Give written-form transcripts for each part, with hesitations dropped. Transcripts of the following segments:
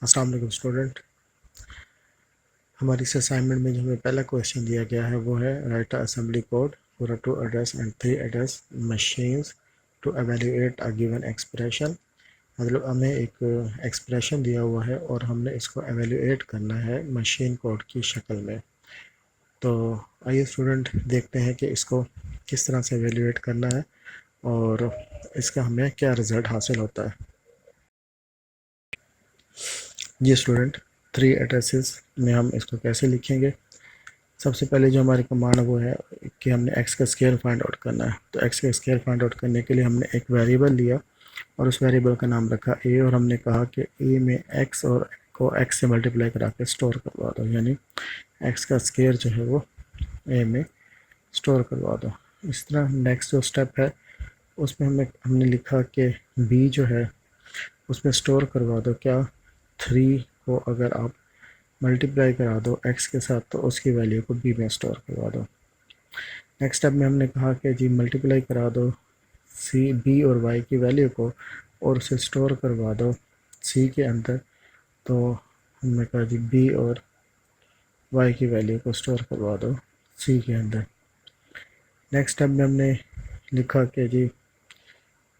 अस्सलाम वालेकुम स्टूडेंट। हमारी इस असाइनमेंट में जो हमें पहला क्वेश्चन दिया गया है वो है right assembly code for a 2 address and 3 address machines to evaluate a given expression. मतलब हमें एक एक्सप्रेशन दिया हुआ है और हमने इसको एवेल्यूएट करना है मशीन कोड की शक्ल में। तो आइए स्टूडेंट देखते हैं कि इसको किस तरह से एवेल्यूएट करना है और इसका हमें क्या रिज़ल्ट हासिल होता है। जी स्टूडेंट, 3 एड्रेसेस में हम इसको कैसे लिखेंगे। सबसे पहले जो हमारी कमांड वो है कि हमने x का स्केल फाइंड आउट करना है। तो x का स्केल फाइंड आउट करने के लिए हमने एक वेरिएबल लिया और उस वेरिएबल का नाम रखा a और हमने कहा कि a में x और को x से मल्टीप्लाई करा के स्टोर करवा दो, यानी x का स्केल जो है वो a में स्टोर करवा दो। इस तरह नेक्स्ट जो स्टेप है उसमें हमने लिखा कि b जो है उसमें स्टोर करवा दो क्या 3 को अगर आप मल्टीप्लाई करा दो x के साथ तो उसकी वैल्यू को b में स्टोर करवा दो। नेक्स्ट स्टेप में हमने कहा कि जी मल्टीप्लाई करा दो सी बी और वाई की वैल्यू को और उसे स्टोर करवा दो सी के अंदर। तो हमने कहा जी बी और वाई की वैल्यू को स्टोर करवा दो सी के अंदर। नेक्स्ट स्टेप में हमने लिखा कि जी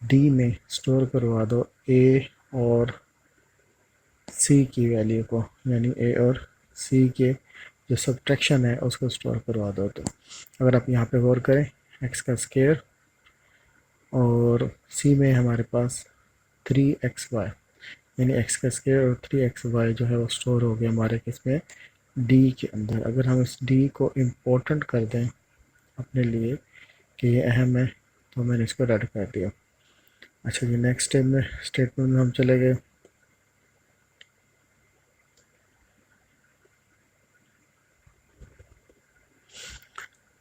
डी में स्टोर करवा दो ए और सी की वैल्यू को, यानी ए और सी के जो सब्ट्रैक्शन है उसको स्टोर करवा दो। तो अगर आप यहाँ पे गौर करें एक्स का स्केयर और सी में हमारे पास 3xy, यानी एक्स का स्केयर और 3xy जो है वो स्टोर हो गया हमारे किसमें डी के अंदर। अगर हम इस डी को इम्पोर्टेंट कर दें अपने लिए कि ये अहम है तो मैंने इसको रद्द कर दिया। अच्छा जी, नेक्स्ट स्टेटमेंट में हम चले गए।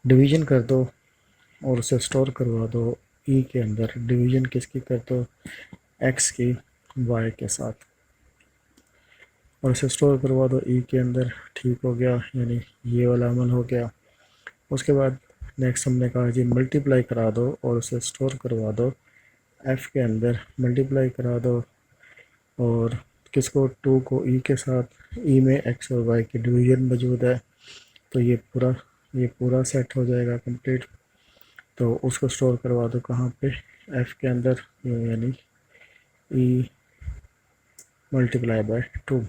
डिवीज़न कर दो और उसे स्टोर करवा दो ई के अंदर। डिवीज़न किसकी कर दो, एक्स की वाई के साथ, और उसे स्टोर करवा दो ई के अंदर। ठीक हो गया, यानी ये वाला अमल हो गया। उसके बाद नेक्स्ट हमने कहा जी मल्टीप्लाई करा दो और उसे स्टोर करवा दो एफ़ के अंदर। मल्टीप्लाई करा दो और किसको, 2 को ई के साथ। ई में एक्स और वाई की डिवीज़न मौजूद है तो ये पूरा सेट हो जाएगा कंप्लीट। तो उसको स्टोर करवा दो कहाँ पे, एफ़ के अंदर, यानी ई मल्टीप्लाई बाय 2।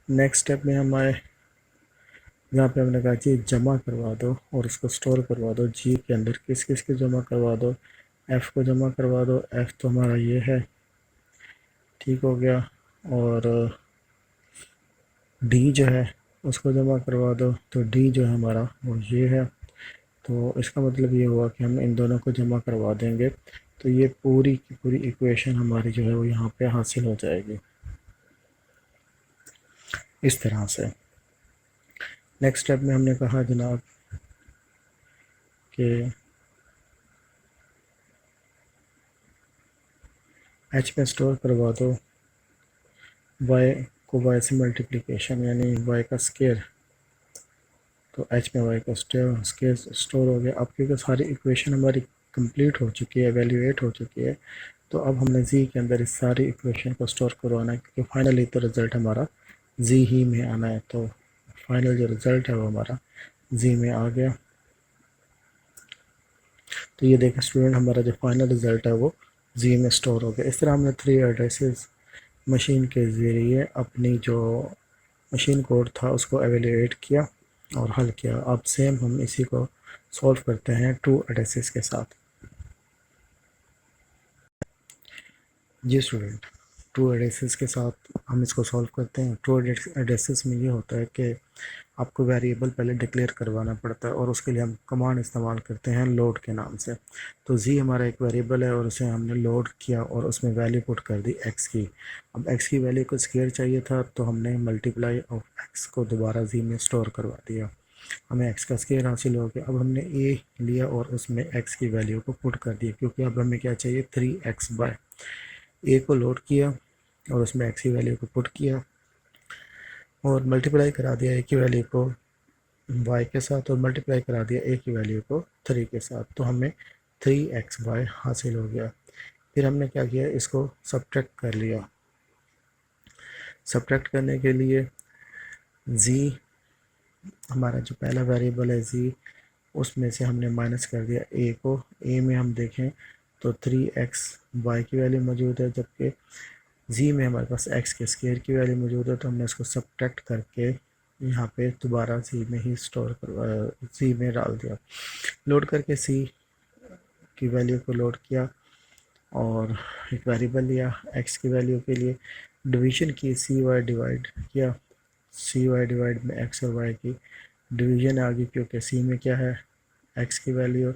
नेक्स्ट स्टेप में हम आए जहाँ पे हमने कहा जी जमा करवा दो और उसको स्टोर करवा दो जी के अंदर। किस किस को जमा करवा दो, एफ़ को जमा करवा दो। एफ़ तो हमारा ये है, ठीक हो गया। और डी जो है उसको जमा करवा दो। तो डी जो है हमारा वो ये है। तो इसका मतलब ये हुआ कि हम इन दोनों को जमा करवा देंगे तो ये पूरी की पूरी इक्वेशन हमारी जो है वो यहाँ पे हासिल हो जाएगी इस तरह से। नेक्स्ट स्टेप में हमने कहा जनाब कि एच में स्टोर करवा दो वाई को, वाई से मल्टीप्लिकेशन, यानी वाई का स्केयर। तो एच में वाई का स्केयर स्टोर हो गया। अब क्योंकि सारी इक्वेशन हमारी कंप्लीट हो चुकी है, एवेल्यूएट हो चुकी है, तो अब हमने जी के अंदर इस सारी इक्वेशन को स्टोर करवाना है क्योंकि फाइनली तो रिज़ल्ट हमारा जी ही में आना है। तो फाइनल जो रिज़ल्ट है वो हमारा जी में आ गया। तो ये देखें स्टूडेंट, हमारा जो फाइनल रिज़ल्ट है वो जी में स्टोर हो गया। इस तरह हमने 3 एड्रेसेस मशीन के ज़रिए अपनी जो मशीन कोड था उसको एवेल्यूएट किया और हल किया। अब सेम हम इसी को सॉल्व करते हैं 2 एड्रेसेस के साथ। जी स्टूडेंट, 2 एड्रेसेस के साथ हम इसको सॉल्व करते हैं। 2 एड्रेसेस में ये होता है कि आपको वेरिएबल पहले डिक्लेयर करवाना पड़ता है और उसके लिए हम कमांड इस्तेमाल करते हैं लोड के नाम से। तो जी हमारा एक वेरिएबल है और उसे हमने लोड किया और उसमें वैल्यू पुट कर दी एक्स की। अब एक्स की वैल्यू को स्केयर चाहिए था तो हमने मल्टीप्लाई ऑफ एक्स को दोबारा जी में स्टोर करवा दिया, हमें एक्स का स्केयर हासिल हो गया। अब हमने ए लिया और उसमें एक्स की वैल्यू को पुट कर दिया क्योंकि अब हमें क्या चाहिए 3x बाय ए को लोड किया और उसमें एक्स की वैल्यू को पुट किया और मल्टीप्लाई करा दिया ए की वैल्यू को वाई के साथ और मल्टीप्लाई करा दिया ए की वैल्यू को 3 के साथ। तो हमें 3x बाय हासिल हो गया। फिर हमने क्या किया, इसको सब्ट्रैक्ट कर लिया सब्ट्रैक्ट करने के लिए z, हमारा जो पहला वेरिएबल है z, उसमें से हमने माइनस कर दिया a को। a में हम देखें तो 3x y की वैल्यू मौजूद है, जबकि z में हमारे पास x के स्क्वायर की वैल्यू मौजूद है। तो हमने इसको सब्ट्रैक्ट करके यहाँ पे दोबारा z में ही z में डाल दिया। लोड करके c की वैल्यू को लोड किया और एक वेरिएबल लिया x की वैल्यू के लिए, डिवीजन की cy डिवाइड किया, cy डिवाइड में x और y की डिवीजन आ गई, क्योंकि c में क्या है x की वैल्यू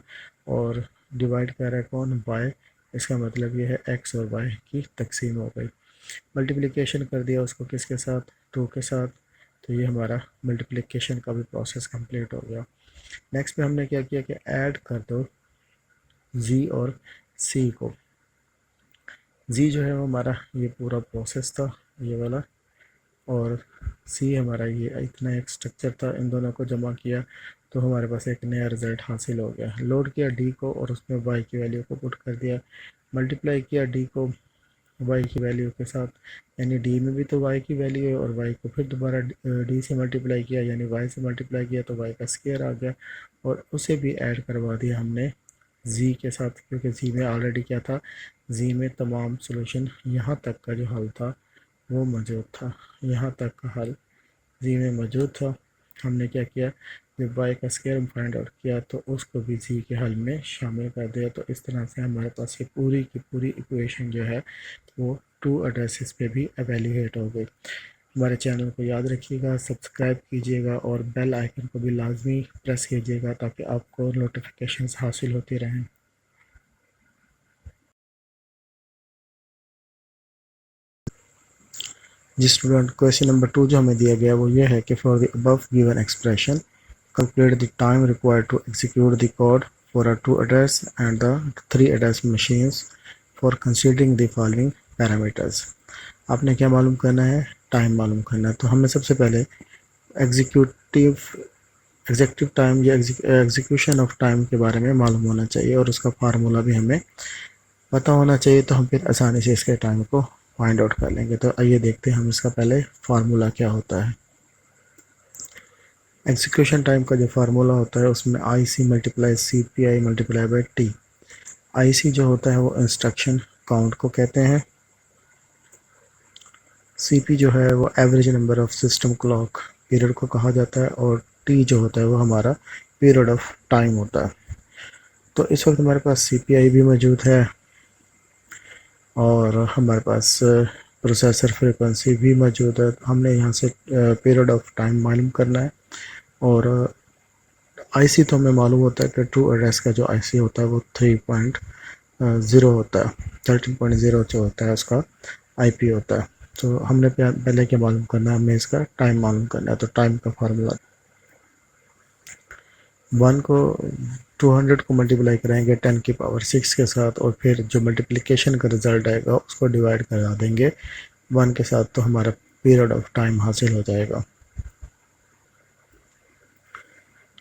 और डिवाइड कर रहा है कौन, y। इसका मतलब ये है x और y की तकसीम हो गई। मल्टीप्लिकेशन कर दिया उसको किसके साथ, 2 के साथ। तो ये हमारा मल्टीप्लिकेशन का भी प्रोसेस कंप्लीट हो गया। नेक्स्ट में हमने क्या किया कि ऐड कर दो z और c को। z जो है वो हमारा ये पूरा प्रोसेस था ये वाला, और c हमारा ये इतना एक स्ट्रक्चर था। इन दोनों को जमा किया तो हमारे पास एक नया रिज़ल्ट हासिल हो गया। लोड किया d को और उसमें y की वैल्यू को पुट कर दिया, मल्टीप्लाई किया d को y की वैल्यू के साथ, यानी d में भी तो y की वैल्यू है, और y को फिर दोबारा d से मल्टीप्लाई किया, यानी y से मल्टीप्लाई किया तो y का स्क्वायर आ गया, और उसे भी ऐड करवा दिया हमने z के साथ, क्योंकि z में ऑलरेडी क्या था, z में तमाम सॉल्यूशन यहाँ तक का जो हल था वो मौजूद था, यहाँ तक का हल z में मौजूद था। हमने क्या किया, जब y का स्क्वायर फाइंड आउट किया तो उसको भी z के हल में शामिल कर दिया। तो इस तरह से हमारे पास ये पूरी की पूरी इक्वेशन जो है वो 2 एड्रेसेस पे भी एवेल्यूएट हो गई। हमारे चैनल को याद रखिएगा, सब्सक्राइब कीजिएगा और बेल आइकन को भी लाजमी प्रेस कीजिएगा ताकि आपको नोटिफिकेशंस हासिल होती रहें। जी स्टूडेंट, क्वेश्चन नंबर 2 जो हमें दिया गया वो ये है कि for the above given expression calculate the time required to execute the code for a 2 address and the 3 address machines for considering the following parameters। आपने क्या मालूम करना है, टाइम मालूम करना है। तो हमें सबसे पहले एग्जीक्यूटिव टाइम या एग्जीक्यूशन ऑफ टाइम के बारे में मालूम होना चाहिए, और उसका फार्मूला भी हमें पता होना चाहिए। तो हम फिर आसानी से इसके टाइम को फाइंड आउट कर लेंगे। तो आइए देखते हैं हम इसका पहले फार्मूला क्या होता है। एग्जीक्यूशन टाइम का जो फार्मूला होता है उसमें I C multiply C P I multiply by T. I C जो होता है वो इंस्ट्रक्शन काउंट को कहते हैं, सी पी जो है वो average number of system clock period को कहा जाता है, और टी जो होता है वो हमारा पीरियड ऑफ टाइम होता है। तो इस वक्त हमारे पास सी पी आई भी मौजूद है और हमारे पास प्रोसेसर फ्रीक्वेंसी भी मौजूद है। हमने यहाँ से पीरियड ऑफ टाइम मालूम करना है, और आईसी तो हमें मालूम होता है कि ट्रू एड्रेस का जो आईसी होता है वो 3.0 होता है, 13.0 जो होता है उसका आईपी होता है। तो हमने पहले क्या मालूम करना है, हमें इसका टाइम मालूम करना है। तो टाइम का फार्मूला 1 को 200 को मल्टीप्लाई कराएंगे 10 की पावर 6 के साथ, और फिर जो मल्टीप्लिकेशन का रिज़ल्ट आएगा उसको डिवाइड करा देंगे 1 के साथ, तो हमारा पीरियड ऑफ टाइम हासिल हो जाएगा।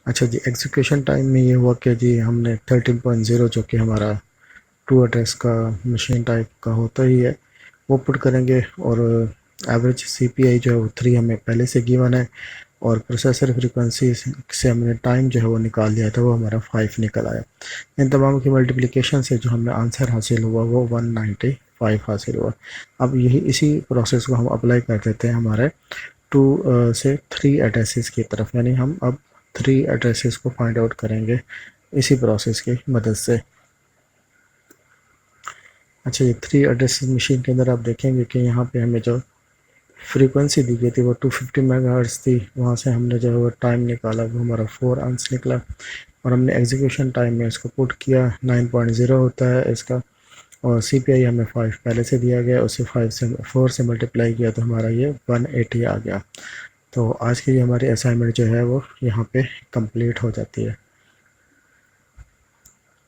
अच्छा जी, एग्जीक्यूशन टाइम में ये हुआ कि जी हमने 13.0 जो कि हमारा ट्रू एड्रेस का मशीन टाइप का होता ही है वो पुट करेंगे, और एवरेज सीपीआई जो है वो 3 हमें पहले से गिवन है, और प्रोसेसर फ्रीक्वेंसी से हमने टाइम जो है वो निकाल दिया था, वो हमारा 5 निकल आया। इन तमाम की मल्टीप्लिकेशन से जो हमें आंसर हासिल हुआ वो 195 हासिल हुआ। अब यही इसी प्रोसेस को हम अप्लाई कर देते हैं हमारे 2 से 3 एड्रेसेस की तरफ, यानी हम अब 3 एड्रेसेस को फाइंड आउट करेंगे इसी प्रोसेस की मदद से। अच्छा, ये 3 एड्रेसेस मशीन के अंदर आप देखेंगे कि यहाँ पे हमें जो फ्रीक्वेंसी दी गई थी वो 250 मेगाहर्ट्ज़ थी, वहाँ से हमने जो है वो टाइम निकाला वो हमारा 4 आंस निकला, और हमने एग्जीक्यूशन टाइम में इसको पुट किया 9.0 होता है इसका, और सीपीआई हमें 5 पहले से दिया गया, उसे 4 से मल्टीप्लाई किया तो हमारा ये 180 आ गया। तो आज की हमारी असाइनमेंट जो है वो यहाँ पे कंप्लीट हो जाती है।